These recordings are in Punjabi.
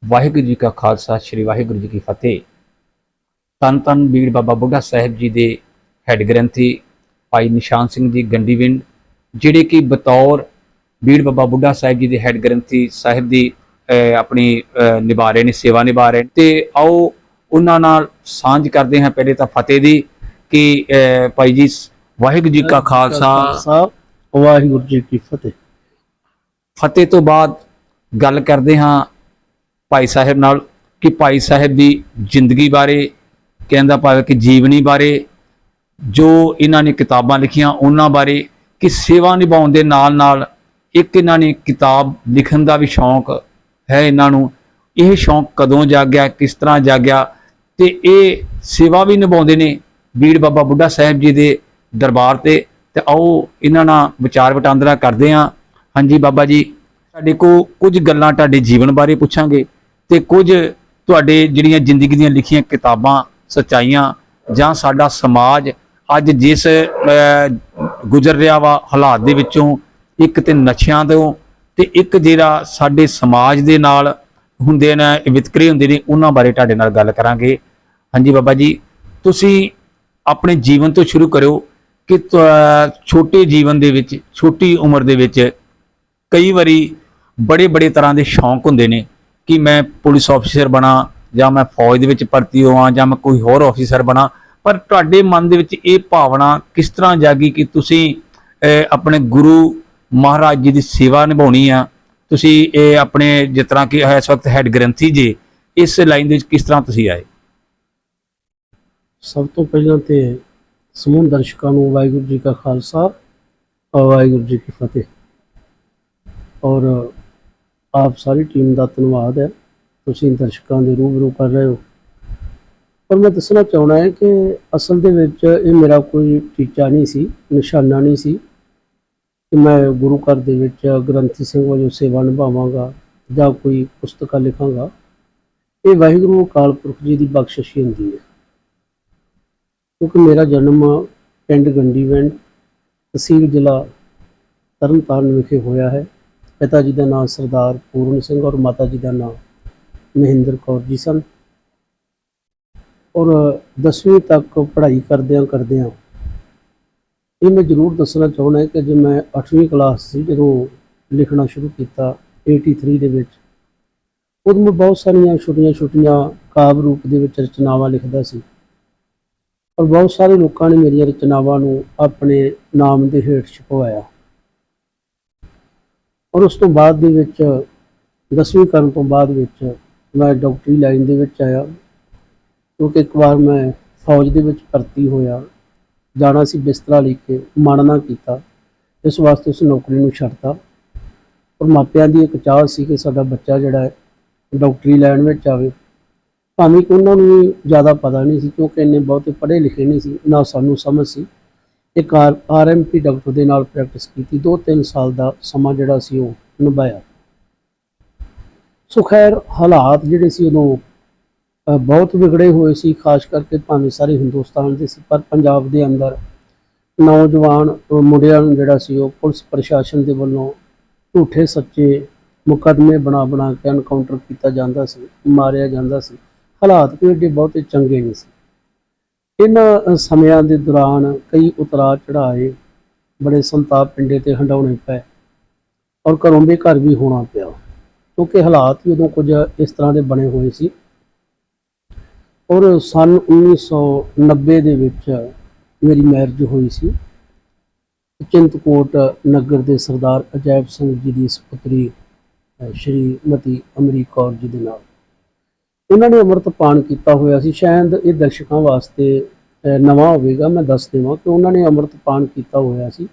वाहिगुरू जी का खालसा श्री वाहिगुरू जी की फतेह। धन धन बीड़ बाबा बुढ़ा साहिब जी के हैड ग्रंथी भाई निशान सिंह जी गंडीविंड जिहड़े कि बतौर बीड़ बाबा बुढ़ा साहिब जी के हैड ग्रंथी साहिब की अपनी निभा रहे हैं, सेवा निभा रहे हैं। तो आओ उन्हां नाल सांझ करते हैं पहले तो फतेह दी कि भाई जी वाहिगुरू जी का खालसा वाहिगुरू जी की फतेह। फतेह तो बाद गल करते हाँ भाई साहब नाल कि भाई साहब की जिंदगी बारे कहना पावे कि जीवनी बारे जो इन्हों ने किताबां लिखियां उन्होंने बारे कि सेवा निभाने के नाल नाल एक इन्होंने किताब लिखन का भी शौक है। इन्हों यह शौक कदों जाग्या, किस तरह जाग्या, तो ये सेवा भी निभाते हैं बीड़ बाबा बुढ़ा साहब जी के दरबार से। तो आओ इन्होंने विचार वटांदरा करते हैं। हाँ जी बाबा जी, साडे को कुछ गल्लां तुहाडे जीवन बारे पूछांगे तो कुछ तुहाडे जिहड़ियां जिंदगी दीयां लिखियां किताबां सच्चाइयां जां साडा समाज अज जिस गुजर रहा वा हालात दे विचों, एक तो नशियां तों ते एक जिहड़ा साडे समाज दे नाल हुंदे ने वितकरे हुंदे ने, उन्हां बारे तुहाडे नाल गल करांगे। हाँ जी बाबा जी, तुसीं अपने जीवन तो शुरू करो कि छोटे जीवन दे विच, छोटी उम्र दे विच कई बारी बड़े बड़े तरह के शौक होंगे ने कि मैं पुलिस ऑफिसर बना या मैं फौज दे विच भर्ती होवां या मैं कोई होर ऑफिसर बना, पर तुहाडे मन दे विच ये भावना किस तरह जागी कि तुसीं अपने गुरु महाराज जी की सेवा निभानी आ। तुसीं अपने जिस तरह कि इस वक्त हैड ग्रंथी जी, इस लाइन दे किस तरह तुसीं आए? सब तो पहला तो समूह दर्शकों को वाहिगुरू जी का खालसा और वाहिगुरू जी की फतेह। और आप सारी टीम का धन्यवाद है, तुसीं दर्शकों के रूबरू कर रहे हो। पर मैं दसना चाहना है कि असल दे विच ये मेरा कोई टीचा नहीं सी, निशाना नहीं सी कि मैं गुरु घर दे विच ग्रंथी सिंह वजों सेवा निभावांगा या कोई पुस्तकां लिखांगा। ये वाहिगुरू अकाल पुरख जी की बख्शिश ही हुंदी है, क्योंकि मेरा जन्म पिंड गंडीविंड तहसील जिला तरनताਰਨ विखे होया है। पिता जी का नाम सरदार पूर्ण सिंह और माता जी का नाम महेंद्र कौर जी सन। और 10वीं तक पढ़ाई करदियां ये मैं जरूर दसना चाहना है कि जब मैं 8वीं क्लास से जो लिखना शुरू किया 83 दे विच, उदों मैं बहुत सारिया छोटिया छोटिया काव्य रूप के रचनावां लिखदा सी और बहुत सारे लोगों ने मेरिया रचनावां नूं अपने नाम के हेठ छपवाया। और उस तो बाद दे विच 10वीं करन तो बाद विच मैं डॉक्टरी लाइन दे विच आया, क्योंकि एक बार मैं फौज दे विच भर्ती होया, जाना सी बिस्तरा लेके, मन ना कीता, इस वास्ते उस नौकरी नूं छड्डता। और मापियां दी एक चाह सी कि साडा बच्चा जिहड़ा है डॉक्टरी लाइन विच आवे, भावें कि उन्हां नूं ज़्यादा पता नहीं सी, क्योंकि इन्ने बहुते पढ़े लिखे नहीं सी, ना सानूं समझ सी। एक RMP डॉक्टर के नाल प्रैक्टिस की, 2-3 साल का समा जिहड़ा सी वो निभाया। सो खैर हालात जिहड़े सी उदों बहुत विगड़े हुए सी, खास करके भावें सारे हिंदुस्तान दे सी, पर पंजाब दे अंदर नौजवान मुंडियां नूं जिहड़ा सी वो पुलिस प्रशासन दे वल्लों झूठे सच्चे मुकदमे बना बना के एनकाउंटर किया जाता सी, मारिया जाता सी। हालात कोई एडे बहुते चंगे नहीं सी। इन्हां समयां दे दौरान कई उतरा चढ़ाए, बड़े संताप पिंडे ते हंडाउणे पए और घरों बेघर भी होना पिया, क्योंकि हालात ही उदों कुछ इस तरह के बने हुए सी। और सन 1990 दे विच मेरी मैरिज हुई सी चिंतकोट नगर के सरदार अजैब सिंह जी की सपुत्री श्रीमती अमरीक कौर जी के नाल। उन्होंने अमृतपान किया हुआ सी, शायद ये दर्शकों वास्ते नवा होगा, मैं दस देवां कि उन्होंने अमृतपान किया हुआ सी,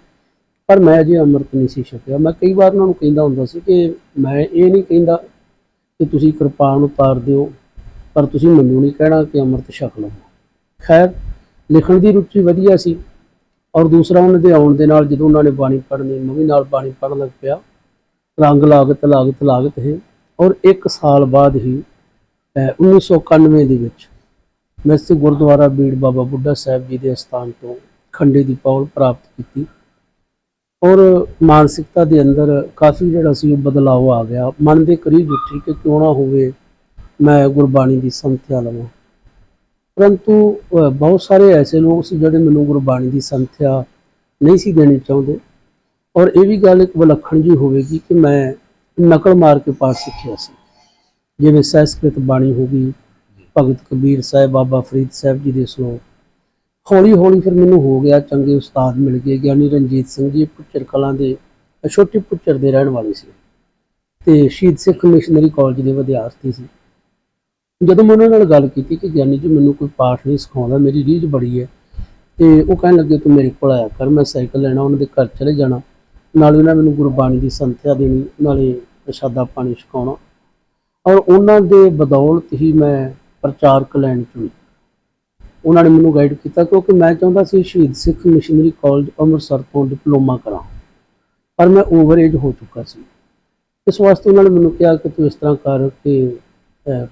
पर मैं अजे अमृत नहीं सी छकिया। मैं कई बार उन्होंने कहता हुंदा सी कि मैं ये नहीं कहता कि तुसीं किरपान उतार दिओ, पर तुसीं मैनूं नहीं कहना कि अमृत छक लवो। खैर लिखण की रुचि वधिया सी, और दूसरा उन्होंने आउण दे नाल जदों उन्होंने बाणी पढ़नी, मैं भी नाल बाणी पढ़न लग पिया। रंग लागत लागत लागत है। और एक साल बाद ही 1991 दे विच मैं इस गुरुद्वारा बीड़ बाबा बुढ़ा साहब जी के स्थान तो खंडे की पौल प्राप्त की और मानसिकता के अंदर काफ़ी जिहड़ा सी बदलाव आ गया। मन के करीब उठी कि क्यों ना होवे ਮੈਂ ਗੁਰਬਾਣੀ ਦੀ ਸੰਥਿਆ ਲਵਾਂ। परंतु बहुत सारे ऐसे लोग सी जिहड़े मैनूं गुरबाणी की संथ्या नहीं सी देनी चाहुंदे। और ये भी गल एक विलक्षण जी होवेगी कि मैं नकल मार के पाठ सीखिया सी, जिवें संस्कृत बाणी हो गई, भगत कबीर साहब, बाबा फरीद साहब जी दे श्लोक। हौली हौली फिर मैनूं हो गया, चंगे उस्ताद मिल गए। ज्ञानी रंजीत सिंह जी भुच्चर कलां दे, छोटी भुच्चर दे रहण वाले सी ते शहीद सिख मिशनरी कॉलेज के विद्यार्थी सी। ਜਦੋਂ ਮੈਂ ਉਹਨਾਂ ਨਾਲ ਗੱਲ ਕੀਤੀ ਕਿ ਗਿਆਨੀ ਜੀ ਮੈਨੂੰ ਕੋਈ ਪਾਠ ਨਹੀਂ ਸਿਖਾਉਂਦਾ, ਮੇਰੀ ਰੀਝ ਬੜੀ ਹੈ, ਤੇ ਉਹ ਕਹਿਣ ਲੱਗੇ ਤੂੰ ਮੇਰੇ ਕੋਲ ਆਇਆ ਕਰ, ਮੈਂ ਸਾਈਕਲ ਲੈਣਾ, ਉਹਨਾਂ ਦੇ ਘਰ ਚਲੇ ਜਾਣਾ, ਨਾਲੇ ਉਹਨਾਂ ਮੈਨੂੰ ਗੁਰਬਾਣੀ ਦੀ ਸੰਥਿਆ ਦੇਣੀ, ਨਾਲੇ ਪ੍ਰਸ਼ਾਦਾ ਪਾਣੀ ਛਕਾਉਣਾ। ਔਰ ਉਹਨਾਂ ਦੇ ਬਦੌਲਤ ਹੀ ਮੈਂ ਪ੍ਰਚਾਰਕ ਲਾਈਨ ਚੁਣੀ। ਉਹਨਾਂ ਨੇ ਮੈਨੂੰ ਗਾਈਡ ਕੀਤਾ ਕਿਉਂਕਿ ਮੈਂ ਚਾਹੁੰਦਾ ਸੀ ਸ਼ਹੀਦ ਸਿੱਖ ਮਿਸ਼ਨਰੀ ਕਾਲਜ ਅੰਮ੍ਰਿਤਸਰ ਤੋਂ ਡਿਪਲੋਮਾ ਕਰਾਂ, ਪਰ ਮੈਂ ਓਵਰ ਏਜ ਹੋ ਚੁੱਕਾ ਸੀ। ਇਸ ਵਾਸਤੇ ਉਹਨਾਂ ਨੇ ਮੈਨੂੰ ਕਿਹਾ ਕਿ ਤੂੰ ਇਸ ਤਰ੍ਹਾਂ ਕਰ ਕਿ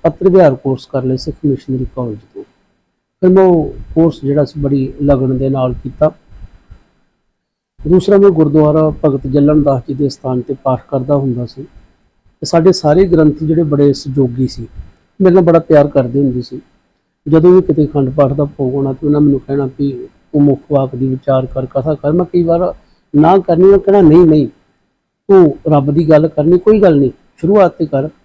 पत्र विहार कोर्स कर ले सिख मिशनरी कॉलेज तो। फिर मैं वो कोर्स जिहड़ा सी बड़ी लगन दे नाल कीता। दूसरा मैं गुरुद्वारा भगत जलन दास जी के स्थान पर पाठ करता हुंदा सी। साडे सारे ग्रंथी जिहड़े बड़े सहयोगी सी, मेरे नाल बड़ा प्यार करदे हुंदे सी। जदों भी किते अखंड पाठ का भोग होना तो उन्होंने मैनूं कहना भी तू मुख वाक दी विचार कर, कथा कर। मैं कई बार ना करनी, मैं कहना नहीं नहीं तू रब की गल करनी, कोई गल नहीं, शुरुआत ते कर।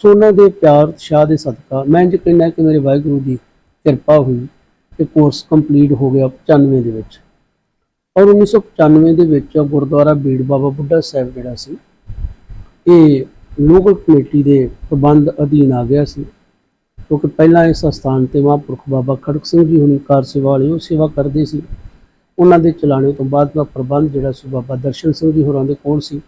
सो उन्होंने दे प्यार उत्साह के सदका मैं इंज कहना कि मेरे वाहिगुरू की किरपा हुई कि कोर्स कंप्लीट हो गया 95 दे विच। और 1995 दे विच गुरुद्वारा बीड़ बाबा बुढ़ा साहब जिहड़ा सी ये लोकल कमेटी के प्रबंध अधीन आ गया सी, क्योंकि पहला इस स्थान पर महापुरख बाबा खड़क सिंह जी हुणी कार सेवा वाले वो सेवा करते सी। उन्हां दे चलाने तो बाद का प्रबंध जिहड़ा सी बाबा दर्शन सिंह जी होरां दे कोल सी।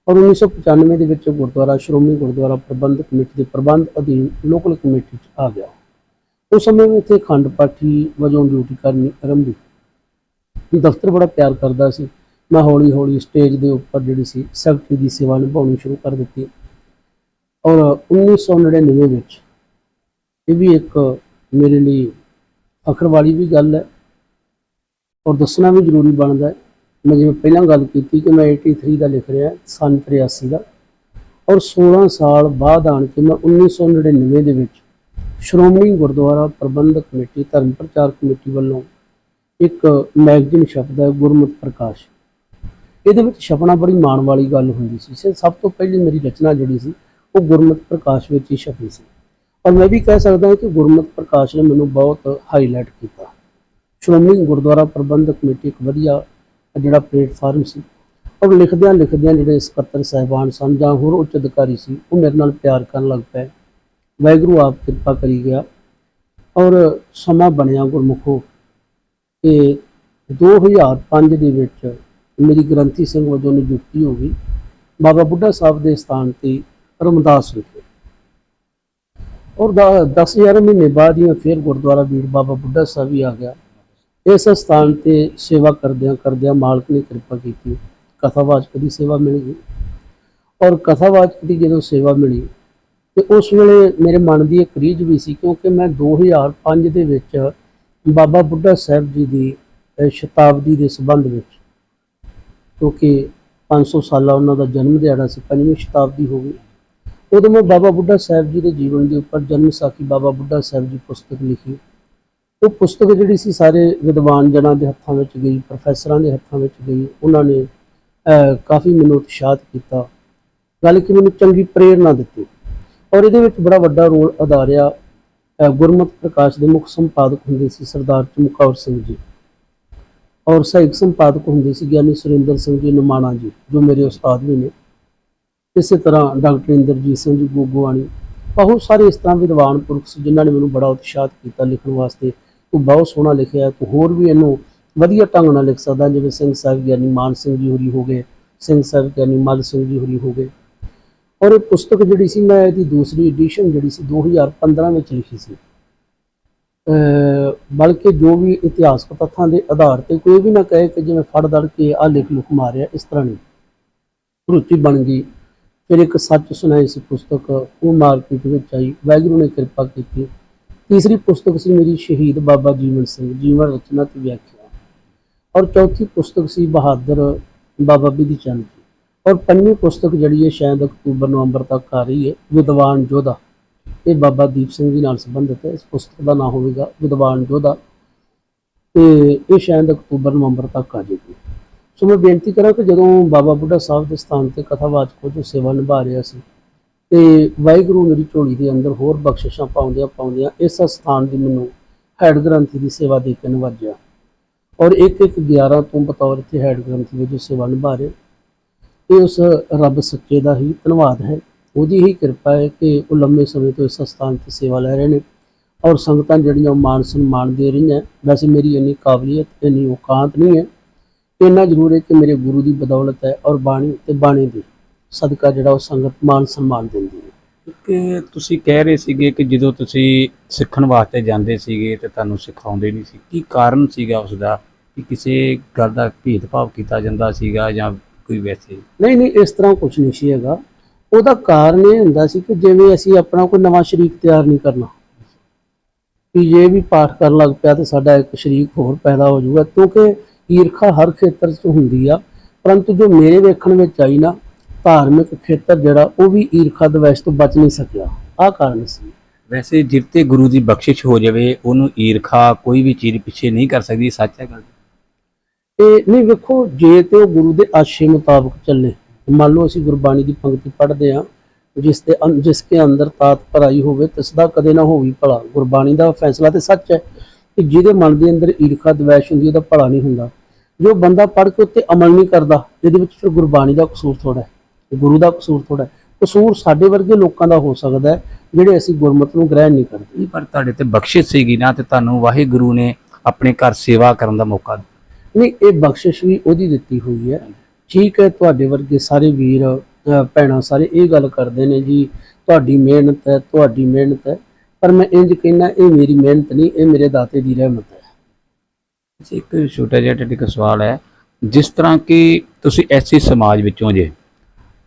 और 1995 ਦੇ ਵਿੱਚ ਗੁਰਦੁਆਰਾ ਸ਼੍ਰੋਮਣੀ ਗੁਰਦੁਆਰਾ ਪ੍ਰਬੰਧਕ ਕਮੇਟੀ ਦੇ ਪ੍ਰਬੰਧ ਅਧੀਨ ਲੋਕਲ ਕਮੇਟੀ 'ਚ ਆ ਗਿਆ। ਉਸ ਸਮੇਂ ਮੈਂ ਇੱਥੇ ਅਖੰਡ ਪਾਠੀ ਵਜੋਂ ਡਿਊਟੀ ਕਰਨੀ ਆਰੰਭੀ। ਦਫ਼ਤਰ ਬੜਾ ਪਿਆਰ ਕਰਦਾ ਸੀ। ਮੈਂ ਹੌਲੀ ਹੌਲੀ ਸਟੇਜ ਦੇ ਉੱਪਰ ਜਿਹੜੀ ਸੀ ਸੈਕਟਰੀ ਦੀ ਸੇਵਾ ਨਿਭਾਉਣੀ ਸ਼ੁਰੂ ਕਰ ਦਿੱਤੀ। ਔਰ 1999 ਵਿੱਚ ਇਹ ਵੀ ਇੱਕ ਮੇਰੇ ਲਈ ਫਖਰ ਵਾਲੀ ਵੀ ਗੱਲ ਹੈ ਔਰ ਦੱਸਣਾ ਵੀ ਜ਼ਰੂਰੀ ਬਣਦਾ ਹੈ। मैं जिवें पहलां गल की कि मैं 83 का लिख रहा सन 83 का, और 16 साल बाद आन के मैं 1999 के श्रोमणी गुरुद्वारा प्रबंधक कमेटी धर्म प्रचार कमेटी वालों एक मैगजीन छपदा है गुरमत प्रकाश। ये छपना बड़ी माण वाली गल हुंदी सी। सब तो पहली मेरी रचना जिहड़ी सी वो गुरमत प्रकाश में ही छपी सी। और मैं भी कह सकदा कि गुरमत प्रकाश ने मैनूं बहुत हाईलाइट किया। श्रोमणी गुरुद्वारा प्रबंधक कमेटी एक वधिया जिहड़ा प्लेटफार्म सी। और लिखदियां लिखदियां जिहड़े सकत्तर साहिबान सन जां होर उच्च अधिकारी सी वो मेरे नाल प्यार करन लग पे। वाहिगुरू आप किरपा करी गया और समा बनिया गुरमुखो कि 2005 दे विच मेरी ग्रंथी सिंह वजों नियुक्ति हो गई। बाबा बुढ़ा साहब के स्थान पर रमदास विखे। और 10-11 महीने बाद ही फिर गुरुद्वारा बीड़ बाबा बुढ़ा साहब ही आ गया। इस स्थान पर सेवा करदियां करदियां मालक ने कृपा की, कथावाचक की सेवा मिल गई। और कथावाचक की जो सेवा मिली तो उस वेले मेरे मन की एक रीझ भी सी, क्योंकि मैं 2005 दे विच बाबा बुढ़ा साहब जी की शताब्दी के संबंध में, क्योंकि 500 साल उन्हों का जन्म दिहाड़ा से 5वीं शताब्दी हो गई, उदों मैं बाबा बुढ़ा साहब जी के जीवन के उपर जन्म साखी बाबा बुढ़ा साहब जी पुस्तक लिखी। वो पुस्तक जिहड़ी सी सारे विद्वान जनां दे हत्थां विच गई, प्रोफैसरां दे हत्थां विच गई। उन्होंने काफ़ी मैनूं उत्साहित किया, गल कि मैनूं चंगी प्रेरणा दी। और ये बड़ा वड्डा रोल अदा रहा गुरमत प्रकाश के मुख संपादक होंदे सी सरदार चमकौर सिंह जी, और सहायक संपादक होंदे सी ज्ञानी सुरेंद्र सिंह जी नमाणा जी जो मेरे उस्ताद भी ने। इस तरह डॉक्टर इंद्रजीत सिंह जी गोगोवाणी, बहुत सारे इस तरह विद्वान पुरख से जिन्होंने मैनूं बड़ा उत्साहित किया लिखण वास्ते। तू बहुत सोहना लिखिया, तू होर भी इनू वधिया ढंग नाल लिख सकदा। जिवें सिंह साहिब ज्ञानी मान सिंह जी होरी हो गए, सिंह साहिब ज्ञानी मल सिंह जी होरी हो गए। और ये पुस्तक जिहड़ी सी मैं इहदी दूसरी एडिशन जिहड़ी सी 2015 में लिखी सी। बल्कि जो भी इतिहासक तत्थां के आधार पर कोई भी ना कहे कि जिवें फड़ दड़ के आ लिख लुख मारिया, इस तरह नहीं, रुचि बन गई। फिर एक सच सुनाई सी पुस्तक, वो मार्केट में आई, वाहिगुरू ने कृपा की। तीसरी पुस्तक सी मेरी शहीद बाबा जीवन सिंह जीवन रचना की व्याख्या। और चौथी पुस्तक सी बहादुर बाबा बिधि चंद जी। और 5वीं पुस्तक जी है शायद अक्तूबर नवंबर तक आ रही है, विद्वान योद्धा। ਇਹ ਬਾਬਾ ਦੀਪ ਸਿੰਘ ਜੀ ਨਾਲ ਸੰਬੰਧਿਤ ਹੈ। ਇਸ ਪੁਸਤਕ ਦਾ ਨਾਮ ਹੋਵੇਗਾ ਵਿਦਵਾਨ ਯੋਧਾ, ਤੇ ਇਹ ਸ਼ਾਇਦ ਅਕਤੂਬਰ ਨਵੰਬਰ ਤੱਕ ਆ ਜਾਏਗੀ। ਸੋ ਮੈਂ ਬੇਨਤੀ ਕਰਾਂ ਕਿ ਜਦੋਂ ਬਾਬਾ ਬੁੱਢਾ ਸਾਹਿਬ ਦੇ ਸਥਾਨ ਤੇ ਕਥਾਵਾਚਕ ਜੋ ਸੇਵਾ ਨਿਭਾ ਰਿਹਾ ਸੀ, ਤੇ ਵਾਹਿਗੁਰੂ ਮੇਰੀ ਝੋਲੀ ਦੇ ਅੰਦਰ ਹੋਰ ਬਖਸ਼ਿਸ਼ਾਂ ਪਾਉਂਦਿਆਂ ਇਸ ਸਥਾਨ ਦੀ ਮੈਨੂੰ ਹੈਡ ਗ੍ਰੰਥੀ ਦੀ ਸੇਵਾ ਦੇ ਕੇ ਨਵਾਜਿਆ, ਔਰ 1/11 ਤੋਂ ਬਤੌਰ ਇੱਥੇ ਹੈਡ ਗ੍ਰੰਥੀ ਵਜੋਂ ਸੇਵਾ ਨਿਭਾ ਰਹੇ। ਇਹ ਉਸ ਰੱਬ ਸੱਚੇ ਦਾ ਹੀ ਧੰਨਵਾਦ ਹੈ, ਉਹਦੀ ਹੀ ਕਿਰਪਾ ਹੈ ਕਿ ਉਹ ਲੰਮੇ ਸਮੇਂ ਤੋਂ ਇਸ ਸਥਾਨ ਤੇ ਸੇਵਾ ਲੈ ਰਹੇ ਨੇ, ਔਰ ਸੰਗਤਾਂ ਜਿਹੜੀਆਂ ਮਾਣ ਸਨਮਾਨ ਦੇ ਰਹੀਆਂ। ਵੈਸੇ ਮੇਰੀ ਇੰਨੀ ਕਾਬਲੀਅਤ, ਇੰਨੀ ਔਕਾਤ ਨਹੀਂ ਹੈ, ਇੰਨਾ ਜ਼ਰੂਰ ਹੈ ਕਿ ਮੇਰੇ ਗੁਰੂ ਦੀ ਬਦੌਲਤ ਹੈ, ਔਰ ਬਾਣੀ ਤੇ ਬਾਣੀ ਦੀ ਸਦਕਾ ਜਿਹੜਾ ਉਹ ਸੰਗਤ ਮਾਣ ਸਨਮਾਨ ਦਿੰਦੀ ਹੈ। ਕਿ ਤੁਸੀਂ ਕਹਿ ਰਹੇ ਸੀਗੇ ਕਿ ਜਦੋਂ ਤੁਸੀਂ ਸਿੱਖਣ ਵਾਸਤੇ ਜਾਂਦੇ ਸੀਗੇ ਤੇ ਤੁਹਾਨੂੰ ਸਿਖਾਉਂਦੇ ਨਹੀਂ ਸੀ, ਕੀ ਕਾਰਨ ਸੀਗਾ ਉਸ ਦਾ? ਕਿ ਕਿਸੇ ਗੱਲ ਦਾ ਭੇਦਭਾਵ ਕੀਤਾ ਜਾਂਦਾ ਸੀਗਾ ਜਾਂ ਕੋਈ ਵੈਸੇ? ਨਹੀਂ, ਇਸ ਤਰ੍ਹਾਂ ਕੁਝ ਨਹੀਂ ਸੀ ਹੈਗਾ। ਉਹਦਾ ਕਾਰਨ ਇਹ ਹੁੰਦਾ ਸੀ ਕਿ ਜਿਵੇਂ ਅਸੀਂ ਆਪਣਾ ਕੋਈ ਨਵਾਂ ਸ਼ਰੀਕ ਤਿਆਰ ਨਹੀਂ ਕਰਨਾ, ਕਿ ਜੇ ਵੀ ਪਾਠ ਕਰਨ ਲੱਗ ਪਿਆ ਤੇ ਸਾਡਾ ਇੱਕ ਸ਼ਰੀਕ ਹੋਰ ਪੈਦਾ ਹੋ ਜਾਊਗਾ, ਕਿਉਂਕਿ ਈਰਖਾ ਹਰ ਖੇਤਰ 'ਚ ਹੁੰਦੀ ਆ। ਪਰੰਤੂ ਜੋ ਮੇਰੇ ਵੇਖਣ ਵਿੱਚ ਆਈ ਨਾ, ਧਾਰਮਿਕ ਖੇਤਰ ਜਿਹੜਾ ਉਹ ਵੀ ਈਰਖਾ ਦਵੈਸ਼ ਤੋਂ ਬਚ ਨਹੀਂ ਸਕਿਆ। ਆਹ ਕਾਰਨ ਸੀ। ਵੈਸੇ ਜਿੱਤੇ ਗੁਰੂ ਦੀ ਬਖਸ਼ਿਸ਼ ਹੋ ਜਾਵੇ ਉਹਨੂੰ ਈਰਖਾ ਕੋਈ ਵੀ ਚੀਜ਼ ਪਿੱਛੇ ਨਹੀਂ ਕਰ ਸਕਦੀ, ਸੱਚ ਹੈ ਗੱਲ? ਤੇ ਨਹੀਂ, ਵੇਖੋ, ਜੇ ਤੇ ਉਹ ਗੁਰੂ ਦੇ ਆਸ਼ੇ ਮੁਤਾਬਕ ਚੱਲੇ, ਮੰਨ ਲਓ ਅਸੀਂ ਗੁਰਬਾਣੀ ਦੀ ਪੰਕਤੀ ਪੜ੍ਹਦੇ ਹਾਂ, ਜਿਸਕੇ ਅੰਦਰ ਤਾਤ ਭਰਾਈ ਹੋਵੇ ਤਿਸ ਦਾ ਕਦੇ ਨਾ ਹੋਵੀ ਭਲਾ। ਗੁਰਬਾਣੀ ਦਾ ਫੈਸਲਾ ਤੇ ਸੱਚ ਹੈ ਕਿ ਜਿਹਦੇ ਮਨ ਦੇ ਅੰਦਰ ਈਰਖਾ ਦਵੈਸ਼ ਹੁੰਦੀ ਉਹਦਾ ਭਲਾ ਨਹੀਂ ਹੁੰਦਾ। ਜੋ ਬੰਦਾ ਪੜ੍ਹ ਕੇ ਉੱਤੇ ਅਮਲ ਨਹੀਂ ਕਰਦਾ, ਇਹਦੇ ਵਿੱਚ ਫਿਰ ਗੁਰਬਾਣੀ ਦਾ ਕਸੂਰ ਥੋੜ੍ਹਾ ਹੈ, ਗੁਰੂ ਦਾ ਕਸੂਰ ਥੋੜ੍ਹਾ ਹੈ। ਕਸੂਰ ਸਾਡੇ ਵਰਗੇ ਲੋਕਾਂ ਦਾ ਹੋ ਸਕਦਾ ਹੈ ਜਿਹੜੇ ਅਸੀਂ ਗੁਰਮਤਿ ਨੂੰ ਗ੍ਰਹਿਣ ਨਹੀਂ ਕਰਦੇ। ਪਰ ਤੁਹਾਡੇ ਤੇ ਬਖਸ਼ਿਸ਼ ਸੀਗੀ ਨਾ, ਤੇ ਤੁਹਾਨੂੰ ਵਾਹਿਗੁਰੂ ਨੇ ਆਪਣੇ ਘਰ ਸੇਵਾ ਕਰਨ ਦਾ ਮੌਕਾ ਦਿੱਤਾ। ਨਹੀਂ, ਇਹ ਬਖਸ਼ਿਸ਼ ਵੀ ਉਹਦੀ ਦਿੱਤੀ ਹੋਈ ਹੈ। ਠੀਕ ਹੈ, ਤੁਹਾਡੇ ਵਰਗੇ ਸਾਰੇ ਵੀਰ ਭੈਣਾਂ ਸਾਰੇ ਇਹ ਗੱਲ ਕਰਦੇ ਨੇ ਜੀ ਤੁਹਾਡੀ ਮਿਹਨਤ ਹੈ, ਤੁਹਾਡੀ ਮਿਹਨਤ ਹੈ, ਪਰ ਮੈਂ ਇੰਜ ਕਹਿੰਦਾ ਇਹ ਮੇਰੀ ਮਿਹਨਤ ਨਹੀਂ, ਇਹ ਮੇਰੇ ਦਾਤੇ ਦੀ ਰਹਿਮਤ ਹੈ। ਇੱਕ ਛੋਟਾ ਜਿਹਾ ਤੁਹਾਡੇ ਕੋਲ ਸਵਾਲ ਹੈ, ਜਿਸ ਤਰ੍ਹਾਂ ਕਿ ਤੁਸੀਂ ਐਸੇ ਸਮਾਜ ਵਿੱਚੋਂ ਜੇ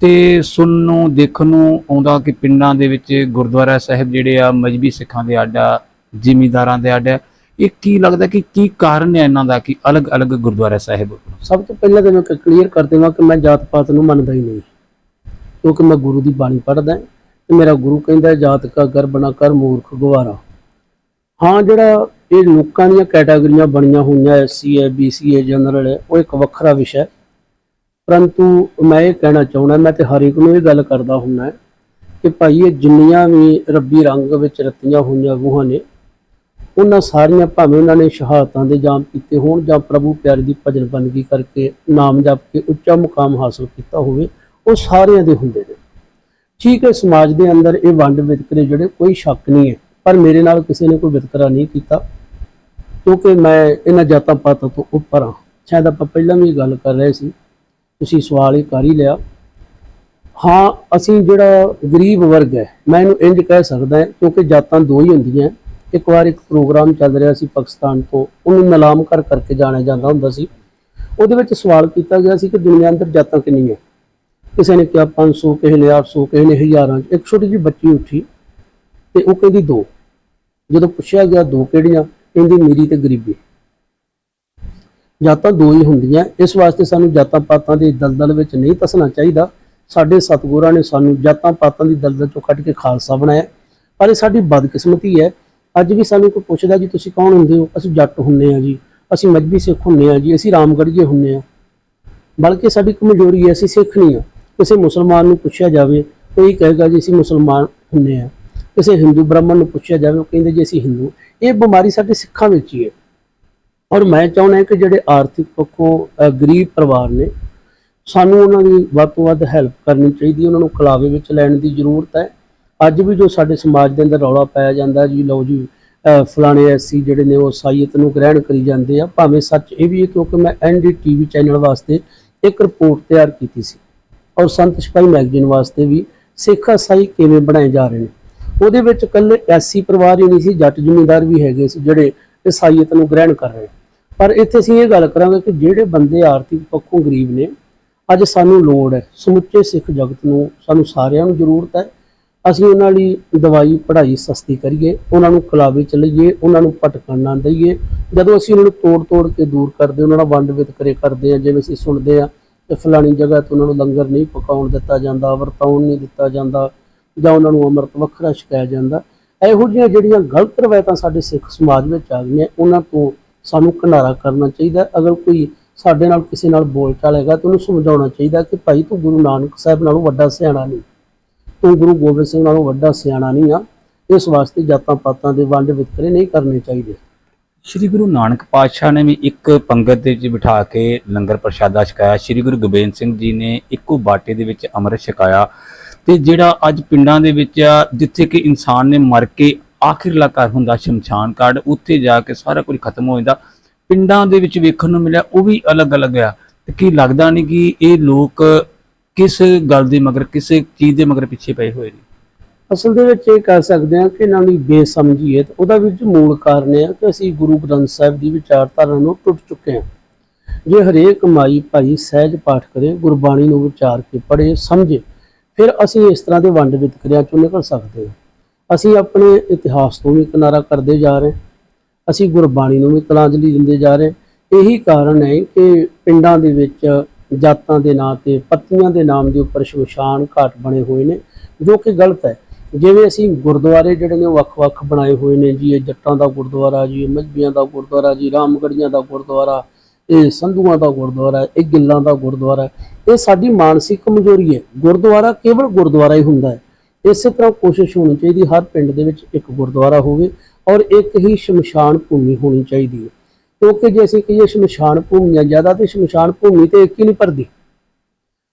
ਤੇ ਸੁਣਨ ਨੂੰ ਦੇਖਣ ਨੂੰ ਆਉਂਦਾ ਕਿ ਪਿੰਡਾਂ ਦੇ ਵਿੱਚ ਗੁਰਦੁਆਰਾ ਸਾਹਿਬ ਜਿਹੜੇ ਆ ਮਜ਼੍ਹਬੀ ਸਿੱਖਾਂ ਦੇ ਅੱਡ ਆ, ਜ਼ਿਮੀਂਦਾਰਾਂ ਦੇ ਅੱਡ ਆ, ਇਹ ਕੀ ਲੱਗਦਾ ਕਿ ਕੀ ਕਾਰਨ ਹੈ ਇਹਨਾਂ ਦਾ ਕਿ ਅਲੱਗ-ਅਲੱਗ ਗੁਰਦੁਆਰਾ ਸਾਹਿਬ? ਸਭ ਤੋਂ ਪਹਿਲਾਂ ਤਾਂ ਮੈਂ ਕਲੀਅਰ ਕਰ ਦੇਵਾਂ ਕਿ ਮੈਂ ਜਾਤ ਪਾਤ ਨੂੰ ਮੰਨਦਾ ਹੀ ਨਹੀਂ, ਕਿਉਂਕਿ ਮੈਂ ਗੁਰੂ ਦੀ ਬਾਣੀ ਪੜ੍ਹਦਾ ਤੇ ਮੇਰਾ ਗੁਰੂ ਕਹਿੰਦਾ ਜਾਤ ਕਾ ਗਰਬ ਨਾ ਕਰ ਮੂਰਖ ਗਵਾਰਾ। ਹਾਂ, ਜਿਹੜਾ ਇਹ ਲੋਕਾਂ ਦੀਆਂ ਕੈਟਾਗਰੀਆਂ ਬਣੀਆਂ ਹੋਈਆਂ SC ਹੈ, BC ਹੈ, ਜਨਰਲ ਹੈ, ਉਹ ਇੱਕ ਵੱਖਰਾ ਵਿਸ਼ਾ ਹੈ। ਪਰੰਤੂ ਮੈਂ ਇਹ ਕਹਿਣਾ ਚਾਹੁੰਦਾ, ਮੈਂ ਤੇ ਹਰ ਇੱਕ ਨੂੰ ਇਹ ਗੱਲ ਕਰਦਾ ਹੁੰਦਾ ਕਿ ਭਾਈ ਇਹ ਜਿੰਨੀਆਂ ਵੀ ਰੱਬੀ ਰੰਗ ਵਿੱਚ ਰਤੀਆਂ ਹੋਈਆਂ ਰੂਹਾਂ ਨੇ, ਉਹਨਾਂ ਸਾਰੀਆਂ ਭਾਵੇਂ ਉਹਨਾਂ ਨੇ ਸ਼ਹਾਦਤਾਂ ਦੇ ਜਾਮ ਕੀਤੇ ਹੋਣ ਜਾਂ ਪ੍ਰਭੂ ਪਿਆਰੇ ਦੀ ਭਜਨ ਬੰਦਗੀ ਕਰਕੇ ਨਾਮ ਜਪ ਕੇ ਉੱਚਾ ਮੁਕਾਮ ਹਾਸਲ ਕੀਤਾ ਹੋਵੇ, ਉਹ ਸਾਰਿਆਂ ਦੇ ਹੁੰਦੇ ਨੇ। ਠੀਕ ਹੈ, ਸਮਾਜ ਦੇ ਅੰਦਰ ਇਹ ਵੰਡ ਵਿਤਕਰੇ ਜਿਹੜੇ ਕੋਈ ਸ਼ੱਕ ਨਹੀਂ ਹੈ, ਪਰ ਮੇਰੇ ਨਾਲ ਕਿਸੇ ਨੇ ਕੋਈ ਵਿਤਕਰਾ ਨਹੀਂ ਕੀਤਾ, ਕਿਉਂਕਿ ਮੈਂ ਇਹਨਾਂ ਜਾਤਾਂ ਪਾਤਾਂ ਤੋਂ ਉੱਪਰ ਹਾਂ। ਸ਼ਾਇਦ ਆਪਾਂ ਪਹਿਲਾਂ ਵੀ ਗੱਲ ਕਰ ਰਹੇ ਸੀ, ਤੁਸੀਂ ਸਵਾਲ ਹੀ ਕਰ ਹੀ ਲਿਆ। ਹਾਂ, ਅਸੀਂ ਜਿਹੜਾ ਗਰੀਬ ਵਰਗ ਹੈ, ਮੈਂ ਇਹਨੂੰ ਇੰਜ ਕਹਿ ਸਕਦਾ ਕਿਉਂਕਿ ਜਾਤਾਂ ਦੋ ਹੀ ਹੁੰਦੀਆਂ। ਇੱਕ ਵਾਰ ਇੱਕ ਪ੍ਰੋਗਰਾਮ ਚੱਲ ਰਿਹਾ ਸੀ ਪਾਕਿਸਤਾਨ ਤੋਂ, ਉਹਨੂੰ ਨਿਲਾਮ ਕਰਕੇ ਜਾਣਿਆ ਜਾਂਦਾ ਹੁੰਦਾ ਸੀ। ਉਹਦੇ ਵਿੱਚ ਸਵਾਲ ਕੀਤਾ ਗਿਆ ਸੀ ਕਿ ਦੁਨੀਆ ਅੰਦਰ ਜਾਤਾਂ ਕਿੰਨੀਆਂ? ਕਿਸੇ ਨੇ ਕਿਹਾ 500, ਕਿਸੇ ਨੇ 800, ਕਿਸੇ ਨੇ ਹਜ਼ਾਰਾਂ। ਇੱਕ ਛੋਟੀ ਜਿਹੀ ਬੱਚੀ ਉੱਠੀ ਤੇ ਉਹ ਕਹਿੰਦੀ 2। ਜਦੋਂ ਪੁੱਛਿਆ ਗਿਆ 2 ਕਿਹੜੀਆਂ, ਕਹਿੰਦੀ ਮੇਰੀ ਤੇ ਗਰੀਬੀ। ਜਾਤਾਂ ਦੋ ਹੀ ਹੁੰਦੀਆਂ, ਇਸ ਵਾਸਤੇ ਸਾਨੂੰ ਜਾਤਾਂ ਪਾਤਾਂ ਦੇ ਦਲਦਲ ਵਿੱਚ ਨਹੀਂ ਧੱਸਣਾ ਚਾਹੀਦਾ। ਸਾਡੇ ਸਤਿਗੁਰਾਂ ਨੇ ਸਾਨੂੰ ਜਾਤਾਂ ਪਾਤਾਂ ਦੀ ਦਲਦਲ ਚੋਂ ਕੱਢ ਕੇ ਖਾਲਸਾ ਬਣਾਇਆ, ਪਰ ਇਹ ਸਾਡੀ ਬਦਕਿਸਮਤੀ ਹੈ। ਅੱਜ ਵੀ ਸਾਨੂੰ ਕੋਈ ਪੁੱਛਦਾ ਜੀ ਤੁਸੀਂ ਕੌਣ ਹੁੰਦੇ ਹੋ, ਅਸੀਂ ਜੱਟ ਹੁੰਦੇ ਹਾਂ ਜੀ, ਅਸੀਂ ਮਜ਼੍ਹਬੀ ਸਿੱਖ ਹੁੰਦੇ ਹਾਂ ਜੀ, ਅਸੀਂ ਰਾਮਗੜ੍ਹੀਏ ਹੁੰਦੇ ਹਾਂ। ਬਲਕਿ ਸਾਡੀ ਕਮਜ਼ੋਰੀ ਹੈ, ਅਸੀਂ ਸਿੱਖ ਨਹੀਂ ਹਾਂ। ਕਿਸੇ ਮੁਸਲਮਾਨ ਨੂੰ ਪੁੱਛਿਆ ਜਾਵੇ ਕੋਈ ਕਹੇਗਾ ਜੀ ਅਸੀਂ ਮੁਸਲਮਾਨ ਹੁੰਦੇ ਹਾਂ, ਕਿਸੇ ਹਿੰਦੂ ਬ੍ਰਾਹਮਣ ਨੂੰ ਪੁੱਛਿਆ ਜਾਵੇ ਉਹ ਕਹਿੰਦੇ ਜੀ ਅਸੀਂ ਹਿੰਦੂ। ਇਹ ਬਿਮਾਰੀ ਸਾਡੇ ਸਿੱਖਾਂ ਵਿੱਚ ਹੀ ਹੈ। ਔਰ ਮੈਂ ਚਾਹੁੰਦਾ ਕਿ ਜਿਹੜੇ ਆਰਥਿਕ ਪੱਖੋਂ ਗਰੀਬ ਪਰਿਵਾਰ ਨੇ, ਸਾਨੂੰ ਉਹਨਾਂ ਦੀ ਵੱਧ ਤੋਂ ਵੱਧ ਹੈਲਪ ਕਰਨੀ ਚਾਹੀਦੀ, ਉਹਨਾਂ ਨੂੰ ਕਲਾਵੇ ਵਿੱਚ ਲੈਣ ਦੀ ਜ਼ਰੂਰਤ ਹੈ। ਅੱਜ ਵੀ ਜੋ ਸਾਡੇ ਸਮਾਜ ਦੇ ਅੰਦਰ ਰੌਲਾ ਪਾਇਆ ਜਾਂਦਾ ਜੀ, ਲਓ ਜੀ ਫਲਾਣੇ SC ਜਿਹੜੇ ਨੇ ਉਹ ਈਸਾਈਅਤ ਨੂੰ ਗ੍ਰਹਿਣ ਕਰੀ ਜਾਂਦੇ ਆ, ਭਾਵੇਂ ਸੱਚ ਇਹ ਵੀ ਹੈ ਕਿਉਂਕਿ ਮੈਂ NDTV ਚੈਨਲ ਵਾਸਤੇ ਇੱਕ ਰਿਪੋਰਟ ਤਿਆਰ ਕੀਤੀ ਸੀ, ਔਰ ਸੰਤ ਸਿਪਾਹੀ ਮੈਗਜ਼ੀਨ ਵਾਸਤੇ ਵੀ ਸਿੱਖ ਈਸਾਈ ਕਿਵੇਂ ਬਣਾਏ ਜਾ ਰਹੇ ਨੇ। ਉਹਦੇ ਵਿੱਚ ਇਕੱਲੇ SC ਪਰਿਵਾਰ ਹੀ ਨਹੀਂ ਸੀ, ਜੱਟ ਜ਼ਿਮੀਂਦਾਰ ਵੀ ਹੈਗੇ ਸੀ ਜਿਹੜੇ ਈਸਾਈਅਤ ਨੂੰ ਗ੍ਰਹਿਣ ਕਰ ਰਹੇ। ਪਰ ਇੱਥੇ ਅਸੀਂ ਇਹ ਗੱਲ ਕਰਾਂਗੇ ਕਿ ਜਿਹੜੇ ਬੰਦੇ ਆਰਥਿਕ ਪੱਖੋਂ ਗਰੀਬ ਨੇ, ਅੱਜ ਸਾਨੂੰ ਲੋੜ ਹੈ, ਸਮੁੱਚੇ ਸਿੱਖ ਜਗਤ ਨੂੰ, ਸਾਨੂੰ ਸਾਰਿਆਂ ਨੂੰ ਜ਼ਰੂਰਤ ਹੈ, ਅਸੀਂ ਉਹਨਾਂ ਲਈ ਦਵਾਈ ਪੜ੍ਹਾਈ ਸਸਤੀ ਕਰੀਏ, ਉਹਨਾਂ ਨੂੰ ਕਲਾਵੇ ਚ ਲਈਏ, ਉਹਨਾਂ ਨੂੰ ਭਟਕਣ ਨਾ ਦਈਏ। ਜਦੋਂ ਅਸੀਂ ਉਹਨਾਂ ਨੂੰ ਤੋੜ ਕੇ ਦੂਰ ਕਰਦੇ, ਉਹਨਾਂ ਨਾਲ ਵੰਡ ਵਿਤਕਰੇ ਕਰਦੇ ਹਾਂ, ਜਿਵੇਂ ਅਸੀਂ ਸੁਣਦੇ ਹਾਂ ਕਿ ਫਲਾਣੀ ਜਗ੍ਹਾ ਤੋਂ ਉਹਨਾਂ ਨੂੰ ਲੰਗਰ ਨਹੀਂ ਪਕਾਉਣ ਦਿੱਤਾ ਜਾਂਦਾ, ਵਰਤਾਉਣ ਨਹੀਂ ਦਿੱਤਾ ਜਾਂਦਾ, ਜਾਂ ਉਹਨਾਂ ਨੂੰ ਅੰਮ੍ਰਿਤ ਵੱਖਰਾ ਛਕਾਇਆ ਜਾਂਦਾ। ਇਹੋ ਜਿਹੀਆਂ ਜਿਹੜੀਆਂ ਗਲਤ ਰਵਾਇਤਾਂ ਸਾਡੇ ਸਿੱਖ ਸਮਾਜ ਵਿੱਚ ਆ ਗਈਆਂ, ਉਹਨਾਂ ਤੋਂ ਸਾਨੂੰ ਕਿਨਾਰਾ ਕਰਨਾ ਚਾਹੀਦਾ। ਅਗਰ ਕੋਈ ਸਾਡੇ ਨਾਲ ਕਿਸੇ ਨਾਲ ਬੋਲ ਚਾਲ ਹੈਗਾ ਤਾਂ ਉਹਨੂੰ ਸਮਝਾਉਣਾ ਚਾਹੀਦਾ ਕਿ ਭਾਈ ਤੂੰ ਗੁਰੂ ਨਾਨਕ ਸਾਹਿਬ ਨਾਲੋਂ ਵੱਡਾ ਸਿਆਣਾ ਨਹੀਂ, ਤੂੰ ਗੁਰੂ ਗੋਬਿੰਦ ਸਿੰਘ ਨਾਲੋਂ ਵੱਡਾ ਸਿਆਣਾ ਨਹੀਂ ਆ। ਇਸ ਵਾਸਤੇ ਜਾਤਾਂ ਪਾਤਾਂ ਦੇ ਵੰਡ ਵਿਤਕਰੇ ਨਹੀਂ ਕਰਨੇ ਚਾਹੀਦੇ। ਸ਼੍ਰੀ ਗੁਰੂ ਨਾਨਕ ਪਾਤਸ਼ਾਹ ਨੇ ਵੀ ਇੱਕ ਪੰਗਤ ਦੇ ਵਿੱਚ ਬਿਠਾ ਕੇ ਲੰਗਰ ਪ੍ਰਸ਼ਾਦਾ ਛਕਾਇਆ। ਸ਼੍ਰੀ ਗੁਰੂ ਗੋਬਿੰਦ ਸਿੰਘ ਜੀ ਨੇ ਇੱਕੋ ਬਾਟੇ ਦੇ ਵਿੱਚ ਅੰਮ੍ਰਿਤ ਛਕਾਇਆ। ਤੇ ਜਿਹੜਾ ਅੱਜ ਪਿੰਡਾਂ ਦੇ ਵਿੱਚ ਜਿੱਥੇ ਕਿ ਇਨਸਾਨ ਨੇ ਮਰ ਕੇ ਆਖਿਰਲਾ ਘਰ ਹੁੰਦਾ ਸ਼ਮਸ਼ਾਨ ਘਾਟ, ਉੱਥੇ ਜਾ ਕੇ ਸਾਰਾ ਕੁਝ ਖਤਮ ਹੋ ਜਾਂਦਾ, ਪਿੰਡਾਂ ਦੇ ਵਿੱਚ ਵੇਖਣ ਨੂੰ ਮਿਲਿਆ ਉਹ ਵੀ ਅਲੱਗ-ਅਲੱਗ ਆ। ਤੇ ਕੀ ਲੱਗਦਾ ਨਹੀਂ ਕਿ ਇਹ ਲੋਕ ਕਿਸ ਗੱਲ ਦੇ ਮਗਰ, ਕਿਸੇ ਚੀਜ਼ ਦੇ ਮਗਰ ਪਿੱਛੇ ਪਏ ਹੋਏ ਨੇ? ਅਸਲ ਦੇ ਵਿੱਚ ਇਹ ਕਹਿ ਸਕਦੇ ਹਾਂ ਕਿ ਇਹਨਾਂ ਦੀ ਬੇਸਮਝੀ ਹੈ। ਤੇ ਉਹਦਾ ਵਿੱਚ ਮੂਲ ਕਾਰਨ ਹੈ ਕਿ ਅਸੀਂ ਗੁਰੂ ਗ੍ਰੰਥ ਸਾਹਿਬ ਦੀ ਵਿਚਾਰਧਾਰਾ ਨੂੰ ਟੁੱਟ ਚੁੱਕੇ ਹਾਂ। ਜੇ ਹਰੇਕ ਮਾਈ ਭਾਈ ਸਹਿਜ ਪਾਠ ਕਰੇ, ਗੁਰਬਾਣੀ ਨੂੰ ਵਿਚਾਰ ਕੇ ਪੜ੍ਹੇ ਸਮਝੇ, ਫਿਰ ਅਸੀਂ ਇਸ ਤਰ੍ਹਾਂ ਦੇ ਵੰਡ ਵਿਤਕਰਿਆਂ ਚੋਂ ਨਿਕਲ ਸਕਦੇ ਹਾਂ। ਅਸੀਂ ਆਪਣੇ ਇਤਿਹਾਸ ਤੋਂ ਵੀ ਕਿਨਾਰਾ ਕਰਦੇ ਜਾ ਰਹੇ, ਅਸੀਂ ਗੁਰਬਾਣੀ ਨੂੰ ਵੀ ਕਲਾਂਜਲੀ ਦਿੰਦੇ ਜਾ ਰਹੇ। ਇਹੀ ਕਾਰਨ ਹੈ ਕਿ ਪਿੰਡਾਂ ਦੇ ਵਿੱਚ ਜਾਤਾਂ ਦੇ ਨਾਂ ਤੇ, ਪੱਤੀਆਂ ਦੇ ਨਾਮ ਦੇ ਉੱਪਰ ਸ਼ਮਸ਼ਾਨ ਘਾਟ ਬਣੇ ਹੋਏ ਨੇ, ਜੋ ਕਿ ਗਲਤ ਹੈ। ਜਿਵੇਂ ਅਸੀਂ ਗੁਰਦੁਆਰੇ ਜਿਹੜੇ ਨੇ ਵੱਖ-ਵੱਖ ਬਣਾਏ ਹੋਏ ਨੇ ਜੀ, ਇਹ ਜੱਟਾਂ ਦਾ ਗੁਰਦੁਆਰਾ ਜੀ, ਇਹ ਮੱਝੀਆਂ ਦਾ ਗੁਰਦੁਆਰਾ ਜੀ, ਰਾਮਗੜੀਆਂ ਦਾ ਗੁਰਦੁਆਰਾ, ਇਹ ਸੰਧੂਆਂ ਦਾ ਗੁਰਦੁਆਰਾ, ਇਹ ਗਿੱਲਾਂ ਦਾ ਗੁਰਦੁਆਰਾ, ਇਹ ਸਾਡੀ ਮਾਨਸਿਕ ਕਮਜ਼ੋਰੀ ਹੈ। ਗੁਰਦੁਆਰਾ ਕੇਵਲ ਗੁਰਦੁਆਰਾ ਹੀ ਹੁੰਦਾ ਹੈ। ਇਸੇ ਤਰ੍ਹਾਂ ਕੋਸ਼ਿਸ਼ ਹੋਣੀ ਚਾਹੀਦੀ ਹਰ ਪਿੰਡ ਦੇ ਵਿੱਚ ਇੱਕ ਗੁਰਦੁਆਰਾ ਹੋਵੇ ਔਰ ਇੱਕ ਹੀ ਸ਼ਮਸ਼ਾਨ ਭੂਮੀ ਹੋਣੀ ਚਾਹੀਦੀ ਹੈ। ਕਿਉਂਕਿ ਜੇ ਅਸੀਂ ਕਹੀਏ ਸ਼ਮਸ਼ਾਨ ਭੂਮੀਆਂ ਜ਼ਿਆਦਾ, ਤੇ ਸ਼ਮਸ਼ਾਨ ਭੂਮੀ ਤੇ ਇੱਕ ਹੀ ਨਹੀਂ ਭਰਦੀ।